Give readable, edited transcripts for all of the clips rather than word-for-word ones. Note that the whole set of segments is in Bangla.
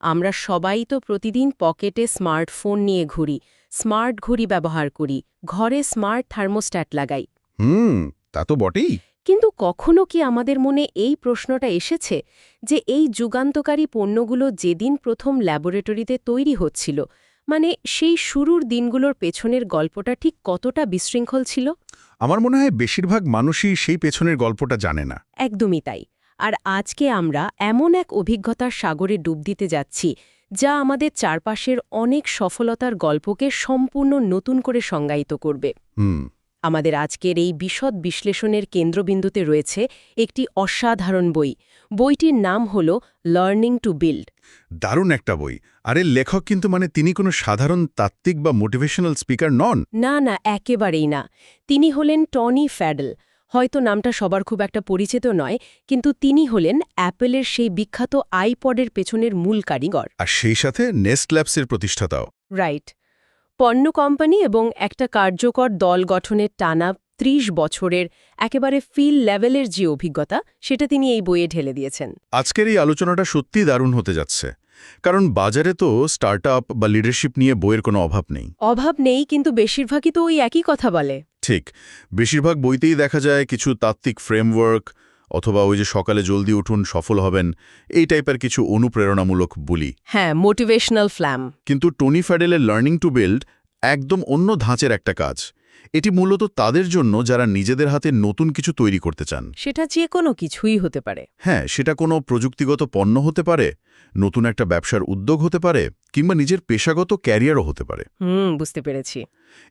আমরা সবাই তো প্রতিদিন পকেটে স্মার্টফোন নিয়ে ঘুরি, স্মার্ট ঘড়ি ব্যবহার করি, ঘরে স্মার্ট থার্মোস্ট্যাট লাগাই। হুম, তা তো বটেই। কিন্তু কখনো কি আমাদের মনে এই প্রশ্নটা এসেছে যে এই যুগান্তকারী পণ্যগুলো যেদিন প্রথম ল্যাবরেটরিতে তৈরি হচ্ছিল, মানে সেই শুরুর দিনগুলোর পেছনের গল্পটা ঠিক কতটা বিশৃঙ্খল ছিল? আমার মনে হয় বেশিরভাগ মানুষই সেই পেছনের গল্পটা জানে না। একদমই তাই। আর আজকে আমরা এমন এক অভিজ্ঞতার সাগরে ডুব দিতে যাচ্ছি যা আমাদের চারপাশের অনেক সফলতার গল্পকে সম্পূর্ণ নতুন করে সংজ্ঞায়িত করবে। হুম। আমাদের আজকের এই বিশদ বিশ্লেষণের কেন্দ্রবিন্দুতে রয়েছে একটি অসাধারণ বই। বইটির নাম হল লার্নিং টু বিল্ড। দারুণ একটা বই। আরে লেখক কিন্তু তিনি কোনো সাধারণ তাত্ত্বিক বা মোটিভেশনাল স্পিকার নন। না না, একেবারেই না। তিনি হলেন টনি ফ্যাডেল। হয়তো নামটা সবার খুব একটা পরিচিত নয়, কিন্তু তিনি হলেন অ্যাপেলের সেই বিখ্যাত আইপডের পেছনের মূল কারিগর। আর সেই সাথে নেস্ট ল্যাবসের প্রতিষ্ঠাতাও। রাইট। পণ্য কোম্পানি এবং একটা কার্যকর দল গঠনের টানা ৩০ বছরের একেবারে ফিল লেভেলের যে অভিজ্ঞতা, সেটা তিনি এই বইয়ে ঢেলে দিয়েছেন। আজকের এই আলোচনাটা সত্যিই দারুণ হতে যাচ্ছে, কারণ বাজারে তো স্টার্টআপ বা লিডারশিপ নিয়ে বইয়ের কোনো অভাব নেই। অভাব নেই, কিন্তু বেশিরভাগই তো ওই একই কথা বলে। ঠিক, বেশিরভাগ বইতেই দেখা যায় কিছু তাত্ত্বিক ফ্রেমওয়ার্ক অথবা ওই যে সকালে জলদি উঠুন সফল হবেন, এই টাইপের কিছু অনুপ্রেরণামূলক বলি। হ্যাঁ, মোটিভেশনাল ফ্ল্যাম। কিন্তু টনি ফ্যাডেলের লার্নিং টু বিল্ড একদম অন্য ধাঁচের একটা কাজ। এটি মূলত তাদের জন্য যারা নিজেদের হাতে নতুন কিছু তৈরি করতে চান। সেটা যে কোনো কিছুই হতে পারে। হ্যাঁ, সেটা কোনো প্রযুক্তিগত পণ্য হতে পারে, নতুন একটা ব্যবসার উদ্যোগ হতে পারে, কিংবা নিজের পেশাগত ক্যারিয়ারও হতে পারে। বুঝতে পেরেছি।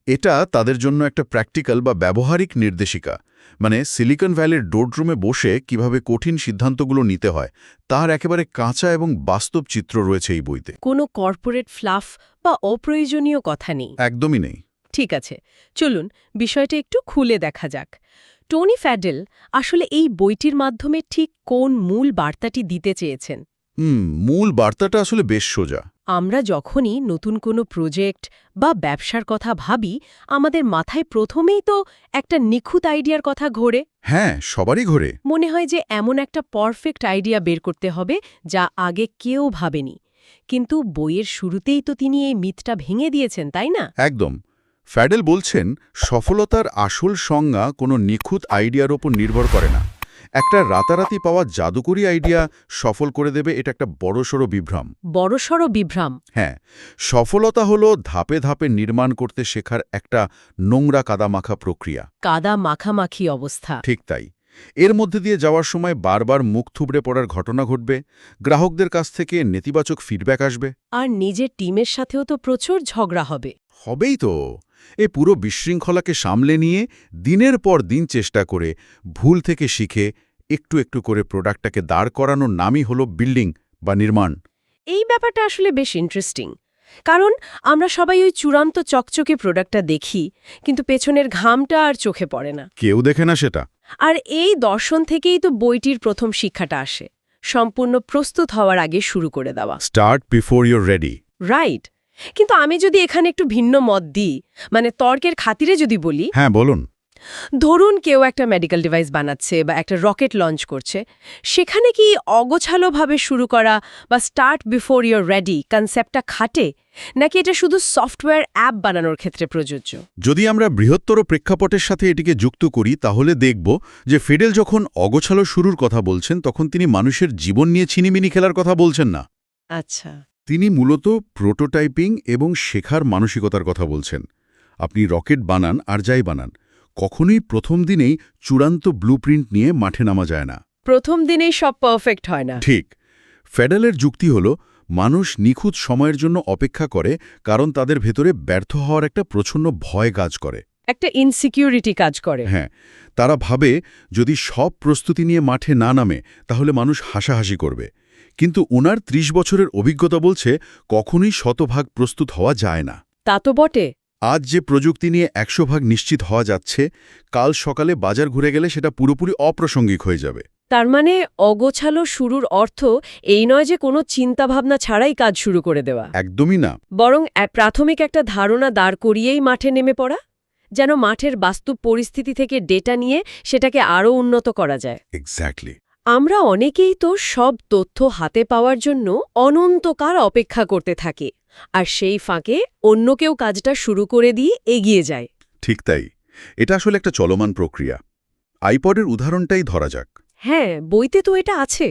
এটা তাদের জন্য একটা প্র্যাকটিক্যাল বা ব্যবহারিক নির্দেশিকা, মানে সিলিকন ভ্যালির ডোররুমে বসে কিভাবে কঠিন সিদ্ধান্তগুলো নিতে হয় তার একেবারে কাঁচা এবং বাস্তব চিত্র রয়েছে এই বইতে। কোনো কর্পোরেট ফ্লাফ বা অপ্রয়োজনীয় কথা নেই। একদমই নেই। ঠিক আছে, চলুন বিষয়টা একটু খুলে দেখা যাক। টনি ফ্যাডেল আসলে এই বইটির মাধ্যমে ঠিক কোন মূল বার্তাটি দিতে চেয়েছেন? মূল বার্তাটা আসলে বেশ সোজা। আমরা যখনই নতুন কোনো প্রজেক্ট বা ব্যবসার কথা ভাবি, আমাদের মাথায় প্রথমেই তো একটা নিখুঁত আইডিয়ার কথা ঘোরে। হ্যাঁ, সবারই ঘোরে। মনে হয় যে এমন একটা পারফেক্ট আইডিয়া বের করতে হবে যা আগে কেউ ভাবেনি। কিন্তু বইয়ের শুরুতেই তো তিনি এই মিথটা ভেঙে দিয়েছেন, তাই না? একদম। ফ্যাডেল বলছেন সফলতার আসল সংজ্ঞা কোনো নিখুঁত আইডিয়ার ওপর নির্ভর করে না। একটা রাতারাতি পাওয়া জাদুকরি আইডিয়া সফল করে দেবে, এটা একটা বড়সড় বিভ্রম। বড়সড় বিভ্রম। হ্যাঁ, সফলতা হলো ধাপে ধাপে নির্মাণ করতে শেখার একটা নোংরা কাদামাখা প্রক্রিয়া। কাদা মাখামাখি অবস্থা। ঠিক তাই। এর মধ্যে দিয়ে যাওয়ার সময় বারবার মুখ থুবড়ে পড়ার ঘটনা ঘটবে, গ্রাহকদের কাছ থেকে নেতিবাচক ফিডব্যাক আসবে। আর নিজের টিমের সাথেও তো প্রচুর ঝগড়া হবে। হবেই তো। এ পুরো বিশৃঙ্খলাকে সামলে নিয়ে দিনের পর দিন চেষ্টা করে, ভুল থেকে শিখে একটু একটু করে প্রোডাক্টটাকে দাঁড় করানোর নামই হলো বিল্ডিং বা নির্মাণ। এই ব্যাপারটা আসলে বেশ ইন্টারেস্টিং, কারণ আমরা সবাই ওই চূড়ান্ত চকচকে প্রোডাক্টটা দেখি, কিন্তু পেছনের ঘামটা আর চোখে পড়ে না। কেউ দেখে না সেটা। আর এই দর্শন থেকেই তো বইটির প্রথম শিক্ষাটা আসে, সম্পূর্ণ প্রস্তুত হওয়ার আগে শুরু করে দেওয়া। Start before your ready. Right. কিন্তু আমি যদি এখানে একটু ভিন্ন মত দিই, মানে তর্কের খাতিরে যদি বলি, হ্যাঁ, বলুন। ধরুন কেউ একটা মেডিকেল ডিভাইস বানাচ্ছে বা একটা রকেট লঞ্চ করছে, সেখানে কি অগোছালোভাবে শুরু করা বা স্টার্ট বিফোর ইউর রেডি কনসেপ্টটা খাটে, নাকি এটা শুধু সফটওয়্যার অ্যাপ বানানোর ক্ষেত্রে প্রযোজ্য? যদি আমরা বৃহত্তর প্রেক্ষাপটের সাথে এটিকে যুক্ত করি, তাহলে দেখব যে ফিডেল যখন অগোছালো শুরুর কথা বলছেন, তখন তিনি মানুষের জীবন নিয়ে ছিনিমিনি খেলার কথা বলছেন না। আচ্ছা। তিনি মূলত প্রোটোটাইপিং এবং শেখার মানসিকতার কথা বলছেন। আপনি রকেট বানান আর যাই বানান, কখনোই প্রথম দিনেই চূড়ান্ত ব্লুপ্রিন্ট নিয়ে মাঠে নামা যায় না। প্রথম দিনেই সব পারফেক্ট হয় না। ঠিক। ফ্যাডেলের যুক্তি হল মানুষ নিখুঁত সময়ের জন্য অপেক্ষা করে, কারণ তাদের ভেতরে ব্যর্থ হওয়ার একটা প্রচণ্ড ভয় কাজ করে, একটা ইনসিকিউরিটি কাজ করে। হ্যাঁ, তারা ভাবে যদি সব প্রস্তুতি নিয়ে মাঠে না নামে তাহলে মানুষ হাসাহাসি করবে। কিন্তু ওনার ৩০ বছরের অভিজ্ঞতা বলছে কখনোই শতভাগ প্রস্তুত হওয়া যায় না। তা তো বটে। আজ যে প্রযুক্তি নিয়ে ১০০% নিশ্চিত হওয়া যাচ্ছে, কাল সকালে বাজার ঘুরে গেলে সেটা পুরোপুরি অপ্রাসঙ্গিক হয়ে যাবে। তার মানে অগোছালো শুরুর অর্থ এই নয় যে কোনো চিন্তাভাবনা ছাড়াই কাজ শুরু করে দেওয়া। একদমই না। বরং প্রাথমিক একটা ধারণা দাঁড় করিয়েই মাঠে নেমে পড়া, যেন মাঠের বাস্তব পরিস্থিতি থেকে ডেটা নিয়ে সেটাকে আরও উন্নত করা যায়। এক্স্যাক্টলি। আমরা অনেকেই তো সব তথ্য হাতে পাওয়ার জন্য অনন্তকাল অপেক্ষা করতে থাকি আর সেই ফাঁকে অন্য কেউ কাজটা শুরু করে দিয়ে এগিয়ে যায়। ঠিক তাই, এটা আসলে একটা চলমান প্রক্রিয়া। আইপডের উদাহরণটাই ধরা যাক। হ্যাঁ, বইতে তো এটা আছে।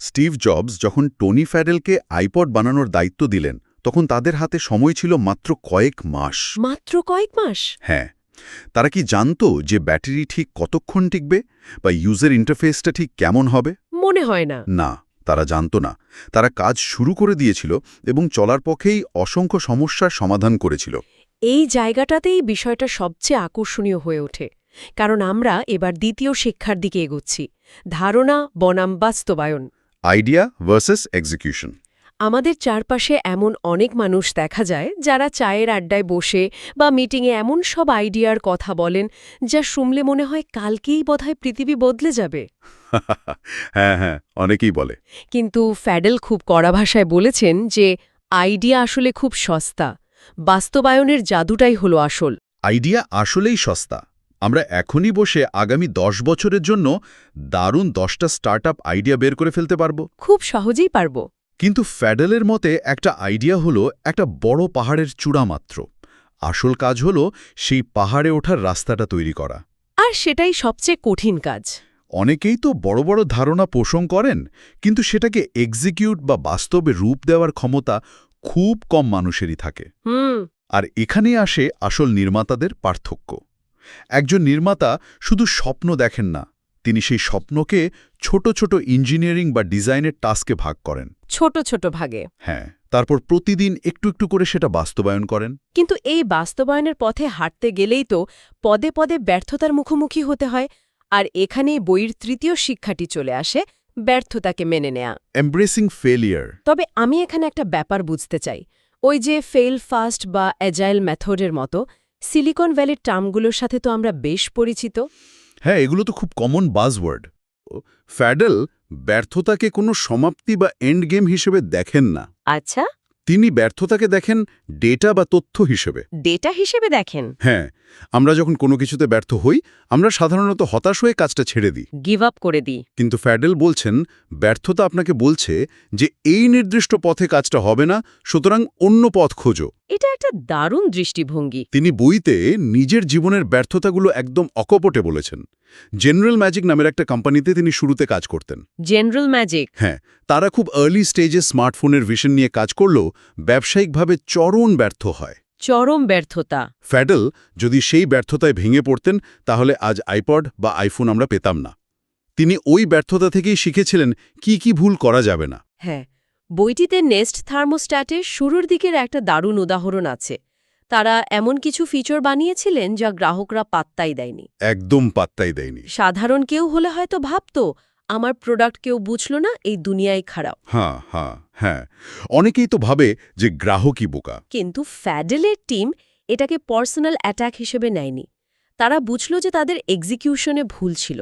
স্টিভ জবস যখন টনি ফ্যাডেলকে আইপড বানানোর দায়িত্ব দিলেন, তখন তাদের হাতে সময় ছিল মাত্র কয়েক মাস। মাত্র কয়েক মাস? হ্যাঁ, তারা কি জানতো যে ব্যাটারি ঠিক কতক্ষণ টিকবে বা ইউজার ইন্টারফেসটা ঠিক কেমন হবে? মনে হয় না। না, তারা জানতো না। তারা কাজ শুরু করে দিয়েছিল এবং চলার পক্ষেই অসংখ্য সমস্যার সমাধান করেছিল। এই জায়গাটাতেই বিষয়টা সবচেয়ে আকর্ষণীয় হয়ে ওঠে, কারণ আমরা এবার দ্বিতীয় শিক্ষার দিকে এগোচ্ছি, ধারণা বনাম বাস্তবায়ন। Idea versus execution. আমাদের চারপাশে এমন অনেক মানুষ দেখা যায় যারা চায়ের আড্ডায় বসে বা মিটিংয়ে এমন সব আইডিয়ার কথা বলেন যা শুনলে মনে হয় কালকেই বোধহয় পৃথিবী বদলে যাবে। হ্যাঁ হ্যাঁ, অনেকেই বলে। কিন্তু ফ্যাডেল খুব কড়া ভাষায় বলেছেন যে আইডিয়া আসলে খুব সস্তা, বাস্তবায়নের জাদুটাই হলো আসল। আইডিয়া আসলেই সস্তা। আমরা এখনই বসে আগামী 10 বছরের জন্য দারুণ 10টা স্টার্টআপ আইডিয়া বের করে ফেলতে পারব। খুব সহজেই পারব। কিন্তু ফ্যাডেলের মতে একটা আইডিয়া হলো একটা বড় পাহাড়ের চূড়া মাত্র। আসল কাজ হলো সেই পাহাড়ে ওঠার রাস্তাটা তৈরি করা। আর সেটাই সবচেয়ে কঠিন কাজ। অনেকেই তো বড় বড় ধারণা পোষণ করেন, কিন্তু সেটাকে এক্সিকিউট বা বাস্তবে রূপ দেওয়ার ক্ষমতা খুব কম মানুষেরই থাকে। আর এখানেই আসে আসল নির্মাতাদের পার্থক্য। একজন নির্মাতা শুধু স্বপ্ন দেখেন না, তিনি সেই স্বপ্নকে ছোট ছোট ইঞ্জিনিয়ারিং বা ডিজাইনের টাস্কে ভাগ করেন। ছোট ছোট ভাগে। হ্যাঁ, তারপর প্রতিদিন একটু একটু করে সেটা বাস্তবায়ন করেন। কিন্তু এই বাস্তবায়নের পথে হাঁটতে গেলেই তো পদে পদে ব্যর্থতার মুখোমুখি হতে হয়। আর এখানেই বইয়ের তৃতীয় শিক্ষাটি চলে আসে, ব্যর্থতাকে মেনে নেয়া। Embarrassing failure. তবে আমি এখানে একটা ব্যাপার বুঝতে চাই। ওই যে ফেল ফাস্ট বা অ্যাজাইল মেথডের মতো সিলিকন ভ্যালির টার্মগুলোর সাথে তো আমরা বেশ পরিচিত। হ্যাঁ, এগুলো তো খুব কমন বাজওয়ার্ড। ফ্যাডেল ব্যর্থতাকে কোনো সমাপ্তি বা এন্ড গেম হিসেবে দেখেন না। আচ্ছা, তিনি ব্যর্থতাকে দেখেন ডেটা বা তথ্য হিসেবে। ডেটা হিসেবে দেখেন। হ্যাঁ, আমরা যখন কোনো কিছুতে ব্যর্থ হই, আমরা সাধারণত হতাশ হয়ে কাজটা ছেড়ে দিই, গিভ আপ করে দিই। কিন্তু ফ্যাডেল বলছেন ব্যর্থতা আপনাকে বলছে যে এই নির্দিষ্ট পথে কাজটা হবে না, সুতরাং অন্য পথ খোঁজো। এটা একটা দারুণ দৃষ্টিভঙ্গি। তিনি বইতে নিজের জীবনের ব্যর্থতাগুলো একদম অকপটে বলেছেন। জেনারেল ম্যাজিক নামের একটা কোম্পানিতে তিনি শুরুতে কাজ করতেন। General magic? হ্যাঁ, তারা খুব আর্লি স্টেজে স্মার্টফোনের ভিশন নিয়ে কাজ করলেও ব্যবসায়িকভাবে চরম ব্যর্থ হয়। চরম ব্যর্থতা। ফ্যাডেল যদি সেই ব্যর্থতায় ভেঙে পড়তেন, তাহলে আজ আইপড বা আইফোন আমরা পেতাম না। তিনি ওই ব্যর্থতা থেকেই শিখেছিলেন কি ভুল করা যাবে না। হ্যাঁ, বইটিতে নেস্ট থার্মোস্ট্যাটের শুরুর দিকের একটা দারুণ উদাহরণ আছে। তারা এমন কিছু ফিচার বানিয়েছিলেন যা গ্রাহকরা পাত্তাই দেয়নি। একদম পাত্তাই দেয়নি। সাধারণ কেউ হলে হয়তো ভাবতো আমার প্রোডাক্ট কেউ বুঝল না, এই দুনিয়ায় খারাপ। হ্যাঁ, অনেকেই তো ভাবে যে গ্রাহকই বোকা। কিন্তু ফ্যাডেলের টিম এটাকে পার্সোনাল অ্যাটাক হিসেবে নেয়নি। তারা বুঝল যে তাদের এক্সিকিউশনে ভুল ছিল,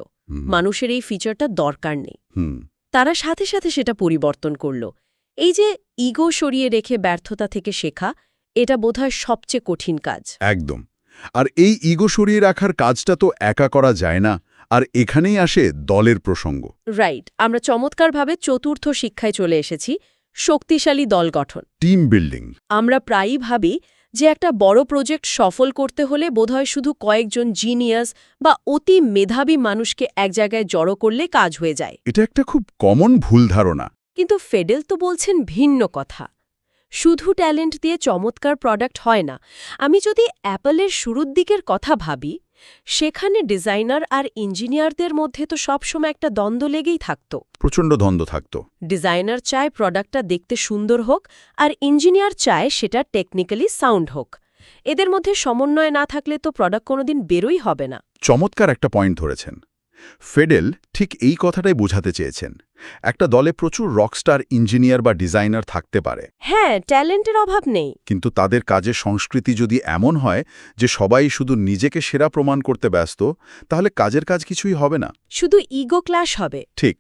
মানুষের এই ফিচারটা দরকার নেই। তারা সাথে সাথে সেটা পরিবর্তন করল। এই যে ইগো সরিয়ে রেখে ব্যর্থতা থেকে শেখা, এটা বোধহয় সবচেয়ে কঠিন কাজ। একদম। আর এই ইগো সরিয়ে রাখার কাজটা তো একা করা যায় না, আর এখানেই আসে দলের প্রসঙ্গ। রাইট, আমরা চমৎকারভাবে চতুর্থ শিক্ষায় চলে এসেছি, শক্তিশালী দল গঠন, টিম বিল্ডিং। আমরা প্রায়ই ভাবি যে একটা বড় প্রজেক্ট সফল করতে হলে বোধহয় শুধু কয়েকজন জিনিয়াস বা অতি মেধাবী মানুষকে এক জায়গায় জড়ো করলে কাজ হয়ে যায়। এটা একটা খুব কমন ভুল ধারণা। কিন্তু ফেডেল তো বলছেন ভিন্ন কথা। শুধু ট্যালেন্ট দিয়ে চমৎকার প্রোডাক্ট হয় না। আমি যদি অ্যাপলের শুরুর দিকের কথা ভাবি, সেখানে ডিজাইনার আর ইঞ্জিনিয়ারদের মধ্যে তো সবসময় একটা দ্বন্দ্ব লেগেই থাকত। প্রচণ্ড দ্বন্দ্ব থাকত। ডিজাইনার চায় প্রোডাক্টটা দেখতে সুন্দর হোক, আর ইঞ্জিনিয়ার চায় সেটা টেকনিক্যালি সাউন্ড হোক। এদের মধ্যে সমন্বয় না থাকলে তো প্রোডাক্ট কোনোদিন বেরোই হবে না। চমৎকার একটা পয়েন্ট ধরেছেন। ফেডেল ঠিক এই কথাটাই বোঝাতে চেয়েছেন। একটা দলে প্রচুর রকস্টার ইঞ্জিনিয়ার বা ডিজাইনার থাকতে পারে। হ্যাঁ, ট্যালেন্টের অভাব নেই। কিন্তু তাদের কাজের সংস্কৃতি যদি এমন হয় যে সবাই শুধু নিজেকে সেরা প্রমাণ করতে ব্যস্ত, তাহলে কাজের কাজ কিছুই হবে না, শুধু ইগো ক্লাশ হবে। ঠিক।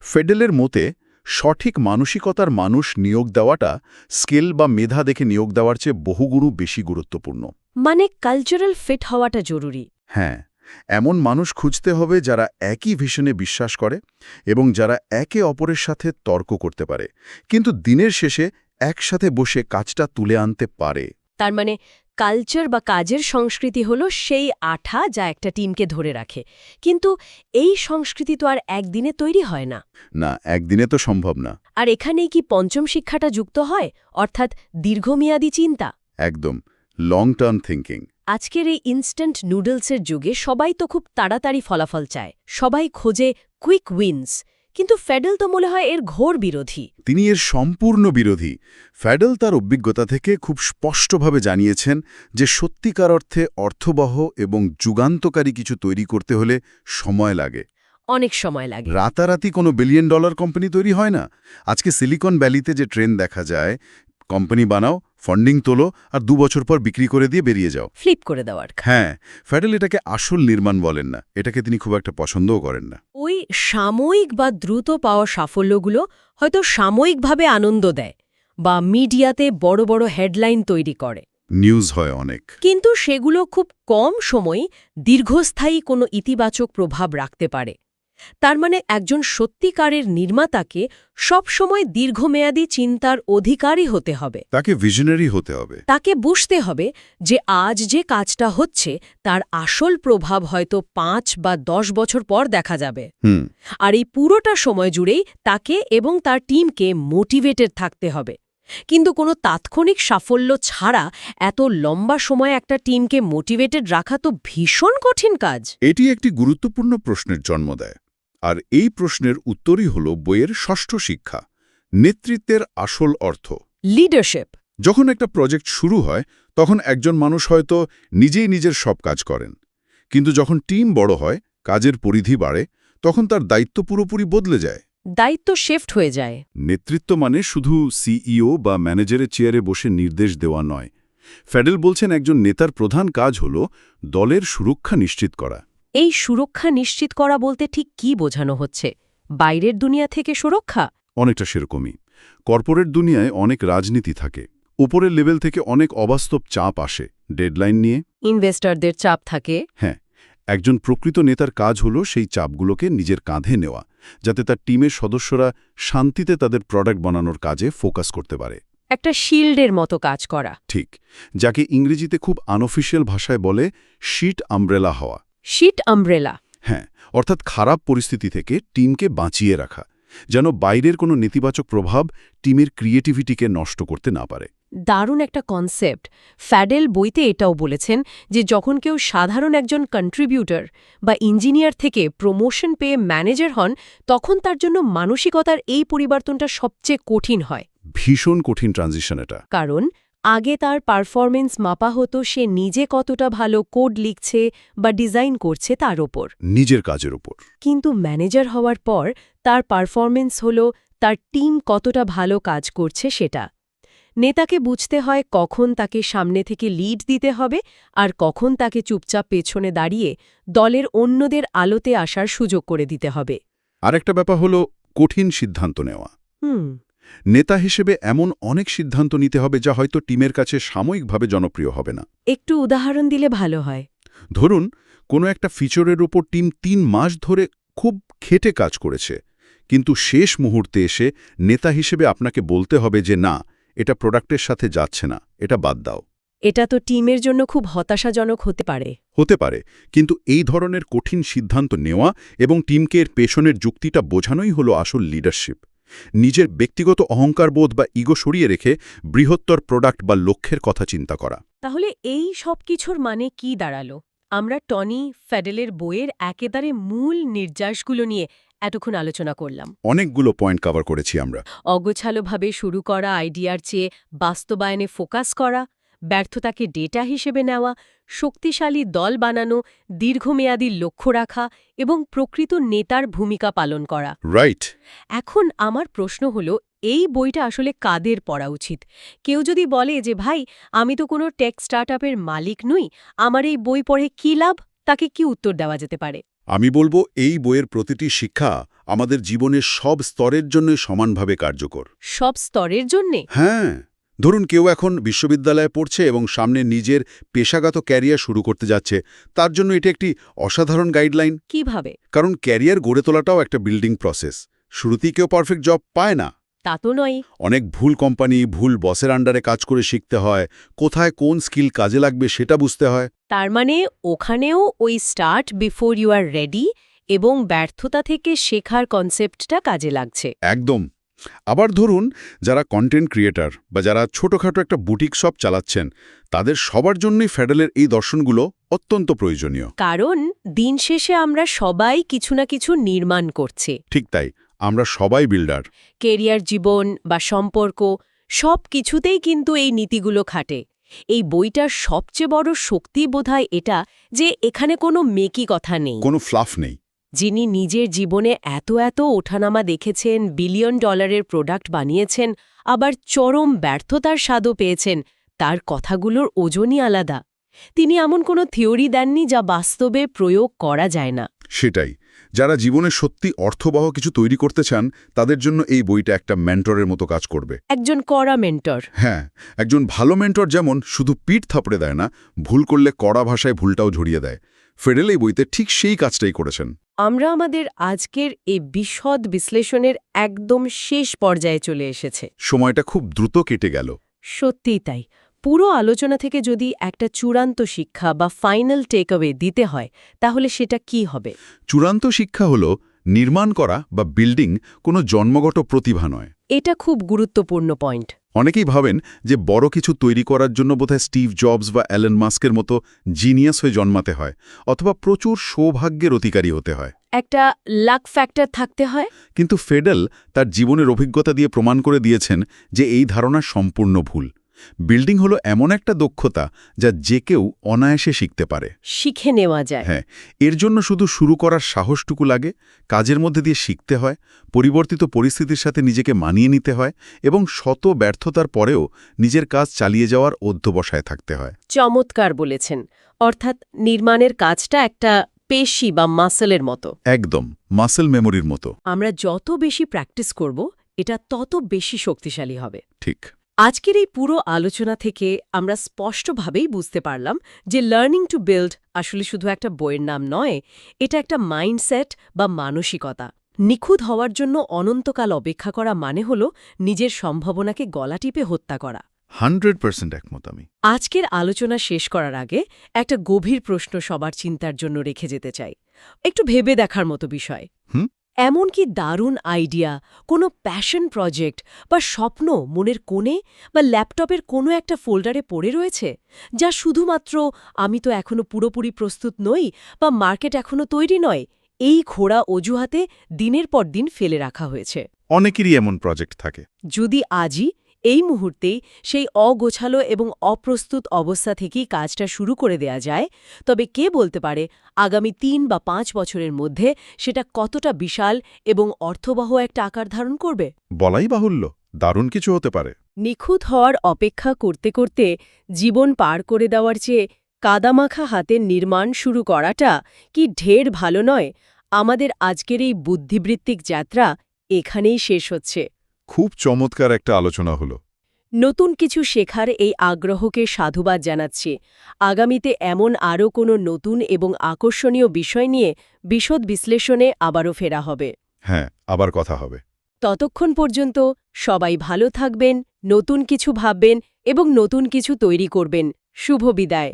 ফেডেলের মতে সঠিক মানসিকতার মানুষ নিয়োগ দেওয়াটা স্কিল বা মেধা দেখে নিয়োগ দেওয়ার চেয়ে বহুগুণ বেশি গুরুত্বপূর্ণ। মানে কালচারাল ফিট হওয়াটা জরুরি। হ্যাঁ, এমন মানুষ খুঁজতে হবে যারা একই ভিশনে বিশ্বাস করে এবং যারা একে অপরের সাথে তর্ক করতে পারে কিন্তু দিনের শেষে একসাথে বসে কাজটা তুলে আনতে পারে। তার মানে কালচার বা কাজের সংস্কৃতি হলো সেই আঠা যা একটা টিমকে ধরে রাখে, কিন্তু এই সংস্কৃতি তো আর একদিনে তৈরি হয় না। না, একদিনে তো সম্ভব না। আর এখানেই কি পঞ্চম শিক্ষাটা যুক্ত হয়, অর্থাৎ দীর্ঘমেয়াদী চিন্তা? একদম, লং টার্ম থিঙ্কিং। আজকের এই ইনস্ট্যান্ট নুডলসের যুগে সবাই তো খুব তাড়াতাড়ি ফলাফল চায়, সবাই খোঁজে কুইক উইন্স, কিন্তু ফেডেল তো মনে হয় এর ঘোর বিরোধী। তিনি এর সম্পূর্ণ বিরোধী। ফেডেল তার অভিজ্ঞতা থেকে খুব স্পষ্টভাবে জানিয়েছেন যে সত্যিকার অর্থে অর্থবহ এবং যুগান্তকারী কিছু তৈরি করতে হলে সময় লাগে। অনেক সময় লাগে। রাতারাতি কোনো বিলিয়ন ডলার কোম্পানি তৈরি হয় না। আজকে সিলিকন ভ্যালিতে যে ট্রেন্ড দেখা যায়, কোম্পানি বানাও, ফান্ডিং তোলো আর 2 বছর পর বিক্রি করে দিয়ে বেরিয়ে যাও, ফ্লিপ করে দেওয়ার। হ্যাঁ, ফেডেল এটাকে আসল নির্মাণ বলেন না, এটাকে তিনি খুব একটা পছন্দও করেন না। ওই সাময়িক বা দ্রুত পাওয়া সাফল্যগুলো হয়তো সাময়িকভাবে আনন্দ দেয় বা মিডিয়াতে বড় বড় হেডলাইন তৈরি করে, নিউজ হয় অনেক, কিন্তু সেগুলো খুব কম সময় দীর্ঘস্থায়ী কোনো ইতিবাচক প্রভাব রাখতে পারে। তার মানে একজন সত্যিকারের নির্মাতাকে সবসময় দীর্ঘমেয়াদী চিন্তার অধিকারী হতে হবে, তাকে ভিশনারি হতে হবে। তাকে বুঝতে হবে যে আজ যে কাজটা হচ্ছে তার আসল প্রভাব হয়তো 5 বা 10 বছর পর দেখা যাবে। আর এই পুরোটা সময় জুড়েই তাকে এবং তার টিমকে মোটিভেটেড থাকতে হবে। কিন্তু কোনো তাৎক্ষণিক সাফল্য ছাড়া এত লম্বা সময় একটা টিমকে মোটিভেটেড রাখা তো ভীষণ কঠিন কাজ। এটি একটি গুরুত্বপূর্ণ প্রশ্নের জন্ম দেয়, আর এই প্রশ্নের উত্তরই হল বইয়ের ষষ্ঠ শিক্ষা, নেতৃত্বের আসল অর্থ, লিডারশিপ। যখন একটা প্রজেক্ট শুরু হয় তখন একজন মানুষ হয়তো নিজেই নিজের সব কাজ করেন, কিন্তু যখন টিম বড় হয়, কাজের পরিধি বাড়ে, তখন তার দায়িত্ব পুরোপুরি বদলে যায়। দায়িত্ব শিফট হয়ে যায়। নেতৃত্ব মানে শুধু সিইও বা ম্যানেজারের চেয়ারে বসে নির্দেশ দেওয়া নয়। ফেডেল বলছেন একজন নেতার প্রধান কাজ হল দলের সুরক্ষা নিশ্চিত করা। এই সুরক্ষা নিশ্চিত করা বলতে ঠিক কি বোঝানো হচ্ছে? বাইরের দুনিয়া থেকে সুরক্ষা? অনেকটা সেরকমই। কর্পোরেট দুনিয়ায় অনেক রাজনীতি থাকে, উপরের লেভেল থেকে অনেক অবাস্তব চাপ আসে, ডেডলাইন নিয়ে ইনভেস্টরদের চাপ থাকে। হ্যাঁ, একজন প্রকৃত নেতার কাজ হল সেই চাপগুলোকে নিজের কাঁধে নেওয়া, যাতে তার টিমের সদস্যরা শান্তিতে তাদের প্রোডাক্ট বানানোর কাজে ফোকাস করতে পারে। একটা শিল্ডের মতো কাজ করা। ঠিক, যাকে ইংরেজিতে খুব আনঅফিশিয়াল ভাষায় বলে শিট আমব্রেলা হওয়া। Shit umbrella. হ্যাঁ, অর্থাৎ খারাপ পরিস্থিতি থেকে টিমকে বাঁচিয়ে রাখা, যেন বাইরের কোনো নেতিবাচক প্রভাব টিমের ক্রিয়েটিভিটিকে নষ্ট করতে না পারে। দারুণ একটা কনসেপ্ট। ফ্যাডেল বইতে এটাও বলেছেন যে যখন কেউ সাধারণ একজন কন্ট্রিবিউটর বা ইঞ্জিনিয়ার থেকে প্রমোশন পেয়ে ম্যানেজার হন, তখন তার জন্য মানসিকতার এই পরিবর্তনটা সবচেয়ে কঠিন হয়। ভীষণ কঠিন ট্রানজিশন এটা। কারণ আগে তার পারফরমেন্স মাপা হতো সে নিজে কতটা ভালো কোড লিখছে বা ডিজাইন করছে তার ওপর, নিজের কাজের উপর। কিন্তু ম্যানেজার হওয়ার পর তার পারফরমেন্স হলো তার টিম কতটা ভালো কাজ করছে সেটা। নেতাকে বুঝতে হয় কখন তাকে সামনে থেকে লিড দিতে হবে আর কখন তাকে চুপচাপ পেছনে দাঁড়িয়ে দলের অন্যদের আলোতে আসার সুযোগ করে দিতে হবে। আরেকটা ব্যাপার হলো কঠিন সিদ্ধান্ত নেওয়া। নেতা হিসেবে এমন অনেক সিদ্ধান্ত নিতে হবে যা হয়তো টিমের কাছে সাময়িকভাবে জনপ্রিয় হবে না। একটু উদাহরণ দিলে ভালো হয়। ধরুন, কোনো একটা ফিচারের উপর টিম 3 মাস ধরে খুব খেটে কাজ করেছে, কিন্তু শেষ মুহূর্তে এসে নেতা হিসেবে আপনাকে বলতে হবে যে না, এটা প্রোডাক্টের সাথে যাচ্ছে না, এটা বাদ দাও। এটা তো টিমের জন্য খুব হতাশাজনক হতে পারে। হতে পারে, কিন্তু এই ধরনের কঠিন সিদ্ধান্ত নেওয়া এবং টিমকে এর পেছনের যুক্তিটা বোঝানোই হলো আসল লিডারশিপ। নিজের ব্যক্তিগত অহংকারবোধ বা ইগো সরিয়ে রেখে বৃহত্তর প্রোডাক্ট বা লক্ষ্যের কথা চিন্তা করা। তাহলে এই সব কিছুর মানে কি দাঁড়ালো? আমরা টনি ফেডেলের বইয়ের একেবারে মূল নির্যাসগুলো নিয়ে এতক্ষণ আলোচনা করলাম। অনেকগুলো পয়েন্ট কভার করেছি আমরা। অগোছালোভাবে শুরু করা আইডিয়ার চেয়ে বাস্তবায়নে ফোকাস করা, ব্যর্থতাকে ডেটা হিসেবে নেওয়া, শক্তিশালী দল বানানো, দীর্ঘমেয়াদী লক্ষ্য রাখা এবং প্রকৃত নেতার ভূমিকা পালন করা। রাইট। এখন আমার প্রশ্ন হলো, এই বইটা আসলে কাদের পড়া উচিত? কেউ যদি বলে যে ভাই, আমি তো কোনো টেক স্টার্টআপের মালিক নই, আমার এই বই পড়ে কী লাভ, তাকে কি উত্তর দেওয়া যেতে পারে? আমি বলবো এই বইয়ের প্রতিটি শিক্ষা আমাদের জীবনের সব স্তরের জন্য সমানভাবে কার্যকর। সব স্তরের জন্যে? হ্যাঁ, ধরুন কেউ এখন বিশ্ববিদ্যালয়ে পড়ছে এবং সামনে নিজের পেশাগত ক্যারিয়ার শুরু করতে যাচ্ছে, তার জন্য এটা একটি অসাধারণ গাইডলাইন। কিভাবে? কারণ ক্যারিয়ার গড়ে তোলাটাও একটা বিল্ডিং প্রসেস। শুরুতেই কেউ পারফেক্ট জব পায় না। তা তো নয়। অনেক ভুল কোম্পানি, ভুল বসের আন্ডারে কাজ করে শিখতে হয়, কোথায় কোন স্কিল কাজে লাগবে সেটা বুঝতে হয়। তার মানে ওখানেও ওই start before you are ready এবং ব্যর্থতা থেকে শেখার কনসেপ্টটা কাজে লাগছে। একদম। আবার ধরুন যারা কন্টেন্ট ক্রিয়েটর বা যারা ছোটখাটো একটা বুটিক শপ চালাচ্ছেন, তাদের সবার জন্যই ফেডেলের এই দর্শনগুলো অত্যন্ত প্রয়োজনীয়। কারণ দিন শেষে আমরা সবাই কিছু না কিছু নির্মাণ করছি। ঠিক তাই, আমরা সবাই বিল্ডার। কেরিয়ার, জীবন বা সম্পর্ক সব কিছুতেই কিন্তু এই নীতিগুলো খাটে। এই বইটার সবচেয়ে বড় শক্তি বোধহয় এটা যে এখানে কোনো মেকি কথা নেই। কোনো ফ্লাফ নেই। যিনি নিজের জীবনে এত এত ওঠানামা দেখেছেন, বিলিয়ন ডলারের প্রোডাক্ট বানিয়েছেন, আবার চরম ব্যর্থতার স্বাদও পেয়েছেন, তার কথাগুলোর ওজনই আলাদা। তিনি এমন কোনো থিওরি দেননি যা বাস্তবে প্রয়োগ করা যায় না। সেটাই, যারা জীবনে সত্যি অর্থবহ কিছু তৈরি করতে চান, তাদের জন্য এই বইটা একটা মেন্টরের মতো কাজ করবে। একজন কড়া মেন্টর। হ্যাঁ, একজন ভালো মেন্টর যেমন শুধু পিঠ থাপড়ে দেয় না, ভুল করলে কড়া ভাষায় ভুলটাও ঝরিয়ে দেয়। ফেডেল এই বইতে ঠিক সেই কাজটাই করেছেন। আমরা আমাদের আজকের এই বিশদ বিশ্লেষণের একদম শেষ পর্যায়ে চলে এসেছে। সময়টা খুব দ্রুত কেটে গেল। সত্যিই তাই। পুরো আলোচনা থেকে যদি একটা চূড়ান্ত শিক্ষা বা ফাইনাল টেকঅ্যাওয়ে দিতে হয়, তাহলে সেটা কি হবে? চূড়ান্ত শিক্ষা হল নির্মাণ করা বা বিল্ডিং কোনো জন্মগত প্রতিভা নয়। এটা খুব গুরুত্বপূর্ণ পয়েন্ট। অনেকেই ভাবেন যে বড় কিছু তৈরি করার জন্য বোধহয় স্টিভ জবস বা অ্যালেন মাস্কের মতো জিনিয়াস হয়ে জন্মাতে হয়, অথবা প্রচুর সৌভাগ্যের অধিকারী হতে হয়। একটা লাক ফ্যাক্টর থাকতে হয়। কিন্তু ফেডেল তার জীবনের অভিজ্ঞতা দিয়ে প্রমাণ করে দিয়েছেন যে এই ধারণা সম্পূর্ণ ভুল। বিল্ডিং হলো এমন একটা দক্ষতা যা যে কেউ অনায়াসে শিখতে পারে, শিখে নেওয়া যায়। হ্যাঁ, এর জন্য শুধু শুরু করার সাহসটুকু লাগে, কাজের মধ্যে দিয়ে শিখতে হয়, পরিবর্তিত পরিস্থিতির সাথে নিজেকে মানিয়ে নিতে হয় এবং শত ব্যর্থতার পরেও নিজের কাজ চালিয়ে যাওয়ার অধ্যবসায় থাকতে হয়। চমৎকার বলেছেন। অর্থাৎ নির্মাণের কাজটা একটা পেশি বা মাসলের মতো। একদম, মাসল মেমোরির মতো। আমরা যত বেশি প্র্যাকটিস করব, এটা তত বেশি শক্তিশালী হবে। ঠিক। আজকের এই পুরো আলোচনা থেকে আমরা স্পষ্টভাবেই বুঝতে পারলাম যে লার্নিং টু বিল্ড আসলে শুধু একটা বইয়ের নাম নয়, এটা একটা মাইন্ডসেট বা মানসিকতা। নিখুঁত হওয়ার জন্য অনন্তকাল অপেক্ষা করা মানে হল নিজের সম্ভাবনাকে গলা টিপে হত্যা করা। 100% একমত আমি। আজকের আলোচনা শেষ করার আগে একটা গভীর প্রশ্ন সবার চিন্তার জন্য রেখে যেতে চাই। একটু ভেবে দেখার মতো বিষয়। এমন কি দারুণ আইডিয়া, কোনো প্যাশন প্রজেক্ট বা স্বপ্ন মনের কোণে বা ল্যাপটপের কোনো একটা ফোল্ডারে পড়ে রয়েছে, যা শুধুমাত্র আমি তো এখনো পুরোপুরি প্রস্তুত নই বা মার্কেট এখনো তৈরি নয়, এই ঘোড়া অজুহাতে দিনের পর দিন ফেলে রাখা হয়েছে? অনেকেরই এমন প্রজেক্ট থাকে। যদি আজই এই মুহূর্তেই সেই অগোছালো এবং অপ্রস্তুত অবস্থা থেকেই কাজটা শুরু করে দেয়া যায়, তবে কে বলতে পারে আগামী ৩ বা ৫ বছরের মধ্যে সেটা কতটা বিশাল এবং অর্থবহ একটা আকার ধারণ করবে? বলাই বাহুল্য, দারুণ কিছু হতে পারে। নিখুঁত হওয়ার অপেক্ষা করতে করতে জীবন পার করে দেওয়ার চেয়ে কাদামাখা হাতের নির্মাণ শুরু করাটা কি ঢের ভালো নয়? আমাদের আজকের এই বুদ্ধিবৃত্তিক যাত্রা এখানেই শেষ হচ্ছে। খুব চমৎকার একটা আলোচনা হলো। নতুন কিছু শেখার এই আগ্রহকে সাধুবাদ জানাচ্ছি। আগামীতে এমন আরও কোনো নতুন এবং আকর্ষণীয় বিষয় নিয়ে বিশদ বিশ্লেষণে আবারও ফেরা হবে। হ্যাঁ, আবার কথা হবে। ততক্ষণ পর্যন্ত সবাই ভালো থাকবেন, নতুন কিছু ভাববেন এবং নতুন কিছু তৈরি করবেন। শুভ বিদায়।